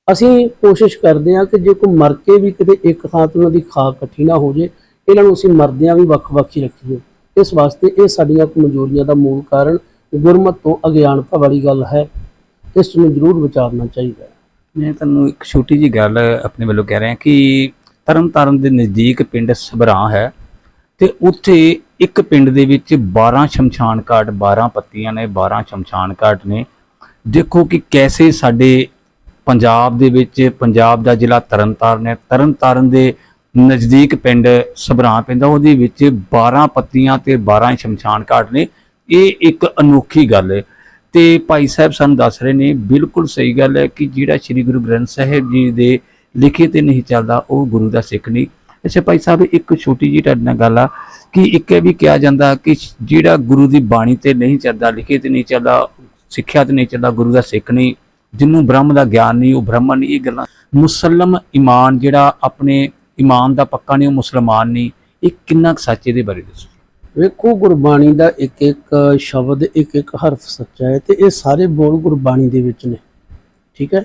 ਅਸੀਂ ਕੋਸ਼ਿਸ਼ ਕਰਦੇ ਹਾਂ ਕਿ ਜੇ ਕੋਈ ਮਰ ਕੇ ਵੀ ਕਿਤੇ ਇੱਕ ਥਾਂ ਤੋਂ ਉਹਨਾਂ ਦੀ ਖਾਕ ਇਕੱਠੀ ਨਾ ਹੋ ਜੇ, ਇਹਨਾਂ ਨੂੰ ਅਸੀਂ ਮਰਦਿਆਂ ਵੀ ਵੱਖ-ਵੱਖ ਹੀ ਰੱਖੀਏ। ਇਸ ਵਾਸਤੇ ਇਹ ਸਾਡੀਆਂ ਕਮਜ਼ੋਰੀਆਂ ਦਾ ਮੂਲ ਕਾਰਨ ਗੁਰਮਤ ਤੋਂ ਅਗਿਆਨਤਾ ਵਾਲੀ ਗੱਲ ਹੈ। ਇਸ ਨੂੰ ਜ਼ਰੂਰ ਵਿਚਾਰਨਾ ਚਾਹੀਦਾ ਹੈ। ਮੈਂ ਤੁਹਾਨੂੰ ਇੱਕ ਛੋਟੀ ਜਿਹੀ ਗੱਲ ਆਪਣੇ ਵੱਲੋਂ ਕਹਿ ਰਿਹਾ ਕਿ ਤਰਨਤਾਰਨ ਦੇ ਨਜ਼ਦੀਕ ਪਿੰਡ ਸਭਰਾਂ ਹੈ, ਤੇ ਉੱਥੇ ਇੱਕ ਪਿੰਡ ਦੇ ਵਿੱਚ 12 ਸ਼ਮਸ਼ਾਨ ਘਾਟ, 12 ਪੱਤੀਆਂ ਨੇ, 12 ਸ਼ਮਸ਼ਾਨ ਘਾਟ ਨੇ। ਦੇਖੋ ਕਿ ਕੈਸੇ ਸਾਡੇ ਪੰਜਾਬ ਦੇ ਵਿੱਚ, ਪੰਜਾਬ ਦਾ ਜ਼ਿਲ੍ਹਾ ਤਰਨਤਾਰਨ ਹੈ, ਤਰਨਤਾਰਨ ਦੇ ਨਜ਼ਦੀਕ ਪਿੰਡ ਸਭਰਾਂ ਪੈਂਦਾ, ਉਹਦੇ ਵਿੱਚ 12 ਪੱਤੀਆਂ ਤੇ 12 ਸ਼ਮਸ਼ਾਨ ਘਾਟ ਨੇ। ਇਹ ਇੱਕ ਅਨੋਖੀ ਗੱਲ ਹੈ। ਤੇ ਭਾਈ ਸਾਹਿਬ ਸਾਨੂੰ ਦੱਸ ਰਹੇ ਨੇ, ਬਿਲਕੁਲ ਸਹੀ ਗੱਲ ਹੈ ਕਿ ਜਿਹੜਾ ਸ਼੍ਰੀ ਗੁਰੂ ਗ੍ਰੰਥ ਸਾਹਿਬ ਜੀ ਦੇ ਲਿਖੇ ਤੇ ਨਹੀਂ ਚੱਲਦਾ ਉਹ ਗੁਰੂ ਦਾ ਸਿੱਖ ਨਹੀਂ। ਅੱਛਾ ਭਾਈ ਸਾਹਿਬ, ਇੱਕ ਛੋਟੀ ਜਿਹੀ ਤੁਹਾਡੇ ਨਾਲ ਗੱਲ ਆ ਕਿ ਇੱਕ ਇਹ ਵੀ ਕਿਹਾ ਜਾਂਦਾ ਕਿ ਜਿਹੜਾ ਗੁਰੂ ਦੀ ਬਾਣੀ ਤੇ ਨਹੀਂ ਚੱਲਦਾ, ਲਿਖੇ ਤੇ ਨਹੀਂ ਚੱਲਦਾ, ਸਿੱਖਿਆ ਤੇ ਨਹੀਂ ਚੱਲਦਾ, ਗੁਰੂ ਦਾ ਸਿੱਖ ਨਹੀਂ। ਜਿਹਨੂੰ ਬ੍ਰਹਮ ਦਾ ਗਿਆਨ ਨਹੀਂ ਉਹ ਬ੍ਰਾਹਮਣ ਨਹੀਂ। ਇਹ ਗੱਲਾਂ ਮੁਸਲਮ ਈਮਾਨ, ਜਿਹੜਾ ਆਪਣੇ ਈਮਾਨ ਦਾ ਪੱਕਾ ਨਹੀਂ ਉਹ ਮੁਸਲਮਾਨ ਨਹੀਂ। ਇਹ ਕਿੰਨਾ ਕੁ ਸੱਚ, ਇਹਦੇ ਬਾਰੇ ਦੱਸੋ। ਵੇਖੋ, ਗੁਰਬਾਣੀ ਦਾ ਇੱਕ ਇੱਕ ਸ਼ਬਦ, ਇੱਕ ਇੱਕ ਹਰਫ ਸੱਚਾ ਹੈ, ਤੇ ਇਹ ਸਾਰੇ ਬੋਲ ਗੁਰਬਾਣੀ ਦੇ ਵਿੱਚ ਨੇ। ਠੀਕ ਹੈ।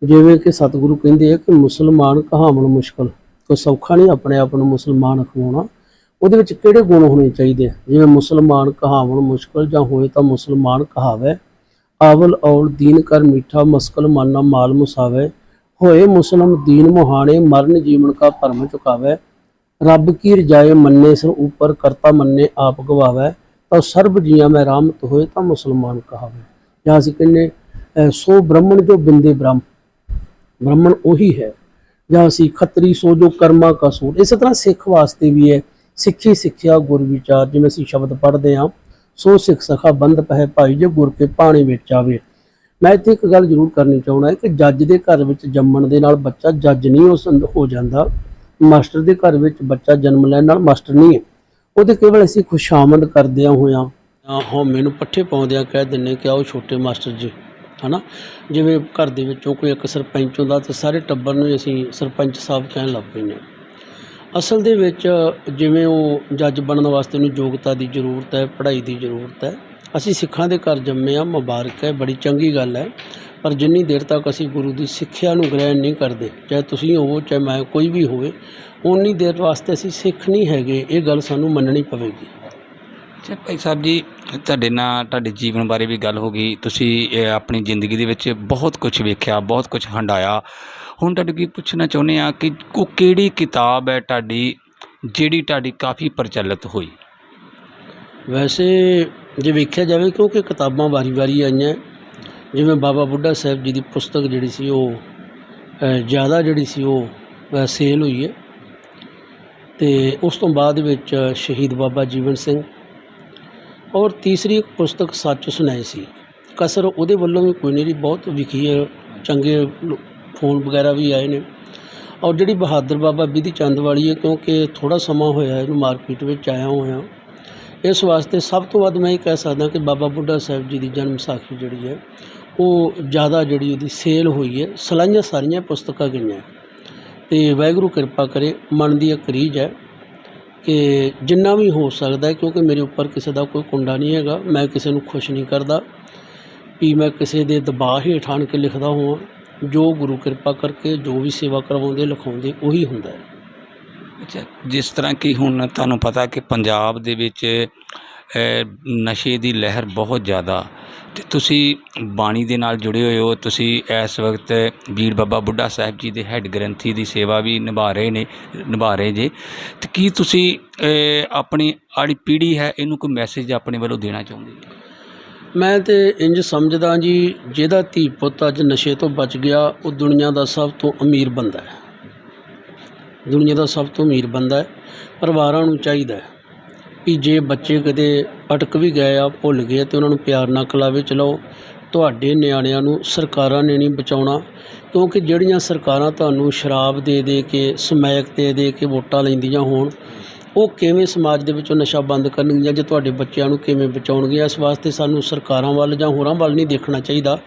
ਜਿਵੇਂ ਕਿ ਸਤਿਗੁਰੂ ਕਹਿੰਦੇ ਆ ਕਿ ਮੁਸਲਮਾਨ ਕਹਾਵਣ ਮੁਸ਼ਕਲ, ਕੋਈ ਸੌਖਾ ਨਹੀਂ ਆਪਣੇ ਆਪ ਨੂੰ ਮੁਸਲਮਾਨ ਅਖਵਾਉਣਾ। ਉਹਦੇ ਵਿੱਚ ਕਿਹੜੇ ਗੁਣ ਹੋਣੇ ਚਾਹੀਦੇ ਆ? ਜਿਵੇਂ ਮੁਸਲਮਾਨ ਕਹਾਵਣ ਮੁਸ਼ਕਲ, ਜਾਂ ਹੋਏ ਤਾਂ ਮੁਸਲਮਾਨ ਕਹਾਵੇ, ਆਵਲ ਔਲ ਦੀਨ ਕਰ ਮਿੱਠਾ, ਮਸਕਲ ਮਾਨਾ ਮਾਲ ਮੁਸਾਵੇ, ਹੋਏ ਮੁਸਲਮ ਦੀਨ ਮੁਹਾਣੇ, ਮਰਨ ਜੀਵਨ ਕਾ ਭਰਮ ਚੁਕਾਵੇ, ਰੱਬ ਕੀ ਰਜਾਏ ਮੰਨੇ ਸਿਰ ਉੱਪਰ, ਕਰਤਾ ਮੰਨੇ ਆਪ ਗਵਾਵੇ, ਤਾਂ ਸਰਬ ਜੀਆਂ ਮੈਂ ਰਾਮਤ ਹੋਏ ਤਾਂ ਮੁਸਲਮਾਨ ਕਹਾਵੇ। ਜਾਂ ਅਸੀਂ ਕਹਿੰਦੇ ਸੋ ਬ੍ਰਹਮਣ ਜੋ ਬਿੰਦੇ ਬ੍ਰਹਮ, ਬ੍ਰਹਮਣ ਉਹੀ ਹੈ। ਜਾਂ ਅਸੀਂ ਖੱਤਰੀ ਸੋ ਜੋ ਕਰਮਾ ਕਾ ਸੂਰ। ਇਸੇ ਤਰ੍ਹਾਂ ਸਿੱਖ ਵਾਸਤੇ ਵੀ ਹੈ, ਸਿੱਖੀ ਸਿੱਖਿਆ ਗੁਰ ਵਿਚਾਰ। ਜਿਵੇਂ ਅਸੀਂ ਸ਼ਬਦ ਪੜ੍ਹਦੇ ਹਾਂ, ਸੋ ਸਿੱਖ ਸਖਾ ਬੰਦ ਪਹਿ ਭਾਈ, ਜੇ ਗੁਰ ਕੇ ਪਾਣੀ ਵਿੱਚ ਆਵੇ। ਮੈਂ ਇੱਥੇ ਇੱਕ ਗੱਲ ਜ਼ਰੂਰ ਕਰਨੀ ਚਾਹੁੰਦਾ ਕਿ ਜੱਜ ਦੇ ਘਰ ਵਿੱਚ ਜੰਮਣ ਦੇ ਨਾਲ ਬੱਚਾ ਜੱਜ ਨਹੀਂ ਹੋ ਜਾਂਦਾ। ਮਾਸਟਰ ਦੇ ਘਰ ਵਿੱਚ ਬੱਚਾ ਜਨਮ ਲੈਣ ਨਾਲ ਮਾਸਟਰ ਨਹੀਂ ਹੈ। ਉਹਦੇ ਕੇਵਲ ਅਸੀਂ ਖੁਸ਼ਾਮਦ ਕਰਦਿਆਂ ਹੋਇਆਂ ਹਉਮੈ ਨੂੰ ਪੱਠੇ ਪਾਉਂਦਿਆਂ ਕਹਿ ਦਿੰਦੇ ਕਿ ਆਓ ਛੋਟੇ ਮਾਸਟਰ ਜੀ, ਹੈ ਨਾ। ਜਿਵੇਂ ਘਰ ਦੇ ਵਿੱਚੋਂ ਕੋਈ ਇੱਕ ਸਰਪੰਚ ਹੁੰਦਾ ਤਾਂ ਸਾਰੇ ਟੱਬਰ ਨੂੰ ਅਸੀਂ ਸਰਪੰਚ ਸਾਹਿਬ ਕਹਿਣ ਲੱਗ ਪੈਂਦੇ ਹਾਂ। ਅਸਲ ਦੇ ਵਿੱਚ ਜਿਵੇਂ ਉਹ ਜੱਜ ਬਣਨ ਵਾਸਤੇ ਉਹਨੂੰ ਯੋਗਤਾ ਦੀ ਜ਼ਰੂਰਤ ਹੈ, ਪੜ੍ਹਾਈ ਦੀ ਜ਼ਰੂਰਤ ਹੈ। ਅਸੀਂ ਸਿੱਖਾਂ ਦੇ ਘਰ ਜੰਮੇ ਹਾਂ, ਮੁਬਾਰਕ ਹੈ, ਬੜੀ ਚੰਗੀ ਗੱਲ ਹੈ। ਪਰ ਜਿੰਨੀ ਦੇਰ ਤੱਕ ਅਸੀਂ ਗੁਰੂ ਦੀ ਸਿੱਖਿਆ ਨੂੰ ਗ੍ਰਹਿਣ ਨਹੀਂ ਕਰਦੇ, ਚਾਹੇ ਤੁਸੀਂ ਹੋਵੋ ਚਾਹੇ ਮੈਂ, ਕੋਈ ਵੀ ਹੋਵੇ, ਉਨੀ ਦੇਰ ਵਾਸਤੇ ਅਸੀਂ ਸਿੱਖ ਨਹੀਂ ਹੈਗੇ। ਇਹ ਗੱਲ ਸਾਨੂੰ ਮੰਨਣੀ ਪਵੇਗੀ। ਅੱਛਾ ਭਾਈ ਸਾਹਿਬ ਜੀ, ਤੁਹਾਡੇ ਨਾਲ ਤੁਹਾਡੇ ਜੀਵਨ ਬਾਰੇ ਵੀ ਗੱਲ ਹੋ ਗਈ। ਤੁਸੀਂ ਆਪਣੀ ਜ਼ਿੰਦਗੀ ਦੇ ਵਿੱਚ ਬਹੁਤ ਕੁਝ ਵੇਖਿਆ, ਬਹੁਤ ਕੁਝ ਹੰਢਾਇਆ। ਹੁਣ ਤੁਹਾਡੇ ਕੀ ਪੁੱਛਣਾ ਚਾਹੁੰਦੇ ਆ ਕਿ ਉਹ ਕਿਹੜੀ ਕਿਤਾਬ ਹੈ ਤੁਹਾਡੀ ਜਿਹੜੀ ਤੁਹਾਡੀ ਕਾਫੀ ਪ੍ਰਚਲਿਤ ਹੋਈ? ਵੈਸੇ ਜੇ ਵੇਖਿਆ ਜਾਵੇ, ਕਿਉਂਕਿ ਕਿਤਾਬਾਂ ਵਾਰੀ-ਵਾਰੀ ਆਈਆਂ। ਜਿਵੇਂ ਬਾਬਾ ਬੁੱਢਾ ਸਾਹਿਬ ਜੀ ਦੀ ਪੁਸਤਕ ਜਿਹੜੀ ਸੀ ਉਹ ਜ਼ਿਆਦਾ ਜਿਹੜੀ ਸੀ ਉਹ ਸੇਲ ਹੋਈ ਹੈ। ਅਤੇ ਉਸ ਤੋਂ ਬਾਅਦ ਵਿੱਚ ਸ਼ਹੀਦ ਬਾਬਾ ਜੀਵਨ ਸਿੰਘ, ਔਰ ਤੀਸਰੀ ਇੱਕ ਪੁਸਤਕ ਸੱਚ ਸੁਣਾਏ ਸੀ। ਕਸਰ ਉਹਦੇ ਵੱਲੋਂ ਵੀ ਕੋਈ ਨਹੀਂ ਰਹੀ, ਬਹੁਤ ਵਿਖੀ ਹੈ, ਚੰਗੇ ਫੋਨ ਵਗੈਰਾ ਵੀ ਆਏ ਨੇ। ਔਰ ਜਿਹੜੀ ਬਹਾਦਰ ਬਾਬਾ ਬਿਧੀ ਚੰਦ ਵਾਲੀ ਹੈ, ਕਿਉਂਕਿ ਥੋੜ੍ਹਾ ਸਮਾਂ ਹੋਇਆ ਇਹਨੂੰ ਮਾਰਕੀਟ ਵਿੱਚ ਆਇਆ ਹੋਇਆ, ਇਸ ਵਾਸਤੇ ਸਭ ਤੋਂ ਵੱਧ ਮੈਂ ਇਹ ਕਹਿ ਸਕਦਾ ਕਿ ਬਾਬਾ ਬੁੱਢਾ ਸਾਹਿਬ ਜੀ ਦੀ ਜਨਮ ਵਿਸਾਖੀ ਜਿਹੜੀ ਹੈ ਉਹ ਜ਼ਿਆਦਾ ਜਿਹੜੀ ਉਹਦੀ ਸੇਲ ਹੋਈ ਹੈ। ਸਲਾਹੀਆਂ ਸਾਰੀਆਂ ਪੁਸਤਕਾਂ ਗਈਆਂ ਅਤੇ ਵਾਹਿਗੁਰੂ ਕਿਰਪਾ ਕਰੇ। ਮਨ ਦੀ ਇੱਕ ਰੀਝ ਹੈ ਕਿ ਜਿੰਨਾ ਵੀ ਹੋ ਸਕਦਾ ਹੈ, ਕਿਉਂਕਿ ਮੇਰੇ ਉੱਪਰ ਕਿਸੇ ਦਾ ਕੋਈ ਕੁੰਡਾ ਨਹੀਂ ਹੈਗਾ, ਮੈਂ ਕਿਸੇ ਨੂੰ ਖੁਸ਼ ਨਹੀਂ ਕਰਦਾ ਵੀ ਮੈਂ ਕਿਸੇ ਦੇ ਦਬਾਅ ਹੇਠ ਆਣ ਕੇ ਲਿਖਦਾ ਹੋਵਾਂ। ਜੋ ਗੁਰੂ ਕਿਰਪਾ ਕਰਕੇ ਜੋ ਵੀ ਸੇਵਾ ਕਰਵਾਉਂਦੇ ਲਿਖਾਉਂਦੇ ਉਹੀ ਹੁੰਦਾ ਹੈ। ਅੱਛਾ, ਜਿਸ ਤਰ੍ਹਾਂ ਕਿ ਹੁਣ ਤੁਹਾਨੂੰ ਪਤਾ ਕਿ ਪੰਜਾਬ ਦੇ ਵਿੱਚ ਨਸ਼ੇ ਦੀ ਲਹਿਰ ਬਹੁਤ ਜ਼ਿਆਦਾ, ਅਤੇ ਤੁਸੀਂ ਬਾਣੀ ਦੇ ਨਾਲ ਜੁੜੇ ਹੋਏ ਹੋ। ਤੁਸੀਂ ਇਸ ਵਕਤ ਬੀੜ ਬਾਬਾ ਬੁੱਢਾ ਸਾਹਿਬ ਜੀ ਦੇ ਹੈੱਡ ਗ੍ਰੰਥੀ ਦੀ ਸੇਵਾ ਵੀ ਨਿਭਾ ਰਹੇ ਜੇ, ਅਤੇ ਕੀ ਤੁਸੀਂ ਆਪਣੀ ਆੜੀ ਪੀੜ੍ਹੀ ਹੈ ਇਹਨੂੰ ਕੋਈ ਮੈਸੇਜ ਆਪਣੇ ਵੱਲੋਂ ਦੇਣਾ ਚਾਹੁੰਦੇ? ਮੈਂ ਤਾਂ ਇੰਝ ਸਮਝਦਾ ਜੀ, ਜਿਹਦਾ ਧੀ ਪੁੱਤ ਅੱਜ ਨਸ਼ੇ ਤੋਂ ਬਚ ਗਿਆ ਉਹ ਦੁਨੀਆ ਦਾ ਸਭ ਤੋਂ ਅਮੀਰ ਬੰਦਾ ਹੈ। ਦੁਨੀਆ ਦਾ ਸਭ ਤੋਂ ਅਮੀਰ ਬੰਦਾ ਹੈ। ਪਰਿਵਾਰਾਂ ਨੂੰ ਚਾਹੀਦਾ ਵੀ ਜੇ ਬੱਚੇ ਕਦੇ ਅਟਕ ਵੀ ਗਏ ਆ, ਭੁੱਲ ਗਏ, ਅਤੇ ਉਹਨਾਂ ਨੂੰ ਪਿਆਰ ਨਾਲ ਕਲਾਵੇ ਚਲਾਓ। ਤੁਹਾਡੇ ਨਿਆਣਿਆਂ ਨੂੰ ਸਰਕਾਰਾਂ ਨੇ ਨਹੀਂ ਬਚਾਉਣਾ, ਕਿਉਂਕਿ ਜਿਹੜੀਆਂ ਸਰਕਾਰਾਂ ਤੁਹਾਨੂੰ ਸ਼ਰਾਬ ਦੇ ਕੇ ਸਮੈਕ ਦੇ ਕੇ ਵੋਟਾਂ ਲੈਂਦੀਆਂ ਹੋਣ, ਉਹ ਕਿਵੇਂ ਸਮਾਜ ਦੇ ਵਿੱਚੋਂ ਨਸ਼ਾ ਬੰਦ ਕਰਨਗੀਆਂ ਜਾਂ ਤੁਹਾਡੇ ਬੱਚਿਆਂ ਨੂੰ ਕਿਵੇਂ ਬਚਾਉਣਗੀਆਂ। ਇਸ ਵਾਸਤੇ ਸਾਨੂੰ ਸਰਕਾਰਾਂ ਵੱਲ ਜਾਂ ਹੋਰਾਂ ਵੱਲ ਨਹੀਂ ਦੇਖਣਾ ਚਾਹੀਦਾ।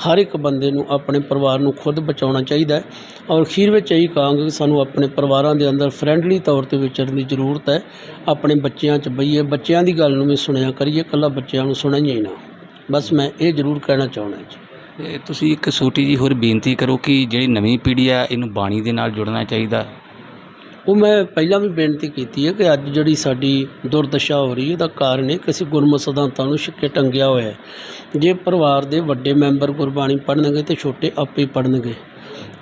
ਹਰ ਇੱਕ ਬੰਦੇ ਨੂੰ ਆਪਣੇ ਪਰਿਵਾਰ ਨੂੰ ਖੁਦ ਬਚਾਉਣਾ ਚਾਹੀਦਾ। ਔਰ ਅਖੀਰ ਵਿੱਚ ਇਹੀ ਕਹਾਂਗੇ ਕਿ ਸਾਨੂੰ ਆਪਣੇ ਪਰਿਵਾਰਾਂ ਦੇ ਅੰਦਰ ਫਰੈਂਡਲੀ ਤੌਰ 'ਤੇ ਵਿਚਰਨ ਦੀ ਜ਼ਰੂਰਤ ਹੈ। ਆਪਣੇ ਬੱਚਿਆਂ 'ਚ ਬਈਏ, ਬੱਚਿਆਂ ਦੀ ਗੱਲ ਨੂੰ ਵੀ ਸੁਣਿਆ ਕਰੀਏ, ਇਕੱਲਾ ਬੱਚਿਆਂ ਨੂੰ ਸੁਣਾਈਏ ਹੀ ਨਾ। ਬਸ ਮੈਂ ਇਹ ਜ਼ਰੂਰ ਕਹਿਣਾ ਚਾਹੁੰਦਾ ਜੀ। ਅਤੇ ਤੁਸੀਂ ਇੱਕ ਛੋਟੀ ਜਿਹੀ ਹੋਰ ਬੇਨਤੀ ਕਰੋ ਕਿ ਜਿਹੜੀ ਨਵੀਂ ਪੀੜ੍ਹੀ ਆ ਇਹਨੂੰ ਬਾਣੀ ਦੇ ਨਾਲ ਜੁੜਨਾ ਚਾਹੀਦਾ। ਉਹ ਮੈਂ ਪਹਿਲਾਂ ਵੀ ਬੇਨਤੀ ਕੀਤੀ ਹੈ ਕਿ ਅੱਜ ਜਿਹੜੀ ਸਾਡੀ ਦੁਰਦਸ਼ਾ ਹੋ ਰਹੀ ਹੈ ਉਹਦਾ ਕਾਰਨ ਹੈ ਕਿ ਅਸੀਂ ਗੁਰਮਤਿ ਸਿਧਾਂਤਾਂ ਨੂੰ ਛਿੱਕੇ ਟੰਗਿਆ ਹੋਇਆ ਹੈ। ਜੇ ਪਰਿਵਾਰ ਦੇ ਵੱਡੇ ਮੈਂਬਰ ਗੁਰਬਾਣੀ ਪੜ੍ਹਨਗੇ ਤਾਂ ਛੋਟੇ ਆਪੇ ਪੜ੍ਹਨਗੇ।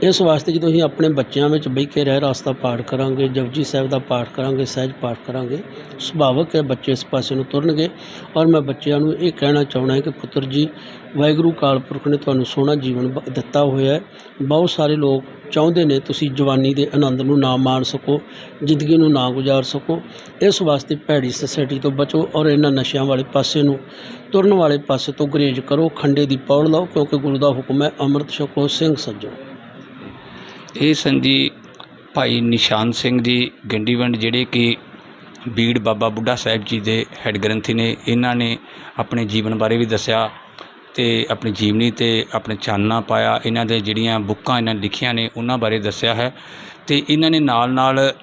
ਇਸ ਵਾਸਤੇ ਜਦੋਂ ਅਸੀਂ ਆਪਣੇ ਬੱਚਿਆਂ ਵਿੱਚ ਬਹਿ ਕੇ ਰਹਿ ਰਾਸ ਦਾ ਪਾਠ ਕਰਾਂਗੇ, ਜਪਜੀ ਸਾਹਿਬ ਦਾ ਪਾਠ ਕਰਾਂਗੇ, ਸਹਿਜ ਪਾਠ ਕਰਾਂਗੇ, ਸੁਭਾਵਿਕ ਹੈ ਬੱਚੇ ਇਸ ਪਾਸੇ ਨੂੰ ਤੁਰਨਗੇ। ਔਰ ਮੈਂ ਬੱਚਿਆਂ ਨੂੰ ਇਹ ਕਹਿਣਾ ਚਾਹੁੰਦਾ ਕਿ ਪੁੱਤਰ ਜੀ, ਵਾਹਿਗੁਰੂ ਅਕਾਲ ਪੁਰਖ ਨੇ ਤੁਹਾਨੂੰ ਸੋਹਣਾ ਜੀਵਨ ਦਿੱਤਾ ਹੋਇਆ ਹੈ। ਬਹੁਤ ਸਾਰੇ ਲੋਕ ਚਾਹੁੰਦੇ ਨੇ ਤੁਸੀਂ ਜਵਾਨੀ ਦੇ ਆਨੰਦ ਨੂੰ ਨਾ ਮਾਣ ਸਕੋ, ਜ਼ਿੰਦਗੀ ਨੂੰ ਨਾ ਗੁਜ਼ਾਰ ਸਕੋ। ਇਸ ਵਾਸਤੇ ਭੈੜੀ ਸੁਸਾਇਟੀ ਤੋਂ ਬਚੋ ਔਰ ਇਹਨਾਂ ਨਸ਼ਿਆਂ ਵਾਲੇ ਪਾਸੇ ਨੂੰ ਤੁਰਨ ਵਾਲੇ ਪਾਸੇ ਤੋਂ ਗੁਰੇਜ਼ ਕਰੋ। ਖੰਡੇ ਦੀ ਪੌੜ ਲਓ, ਕਿਉਂਕਿ ਗੁਰੂ ਦਾ ਹੁਕਮ ਹੈ ਅੰਮ੍ਰਿਤ ਛਕੋ ਸਿੰਘ ਸੱਜੋ। ਇਹ ਸਨ ਜੀ ਭਾਈ ਨਿਸ਼ਾਨ ਸਿੰਘ ਜੀ ਗੰਡੀਵੰਡ, ਜਿਹੜੇ ਕਿ ਬੀੜ ਬਾਬਾ ਬੁੱਢਾ ਸਾਹਿਬ ਜੀ ਦੇ ਹੈੱਡ ਗ੍ਰੰਥੀ ਨੇ। ਇਹਨਾਂ ਨੇ ਆਪਣੇ ਜੀਵਨ ਬਾਰੇ ਵੀ ਦੱਸਿਆ ਅਤੇ ਆਪਣੀ ਜੀਵਨੀ 'ਤੇ ਆਪਣੇ ਚਾਨਣਾ ਪਾਇਆ। ਇਹਨਾਂ ਦੇ ਜਿਹੜੀਆਂ ਬੁੱਕਾਂ ਇਹਨਾਂ ਨੇ ਲਿਖੀਆਂ ਨੇ ਉਹਨਾਂ ਬਾਰੇ ਦੱਸਿਆ ਹੈ, ਅਤੇ ਇਹਨਾਂ ਨੇ ਨਾਲ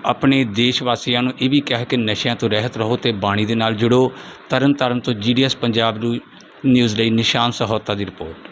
ਆਪਣੇ ਦੇਸ਼ ਵਾਸੀਆਂ ਨੂੰ ਇਹ ਵੀ ਕਿਹਾ ਕਿ ਨਸ਼ਿਆਂ ਤੋਂ ਰਹਿਤ ਰਹੋ ਅਤੇ ਬਾਣੀ ਦੇ ਨਾਲ ਜੁੜੋ। ਤਰਨ ਤਾਰਨ ਤੋਂ GDS ਪੰਜਾਬ ਨਿਊਜ਼ ਲਈ ਨਿਸ਼ਾਨ ਸਹੋਤਾ ਦੀ ਰਿਪੋਰਟ।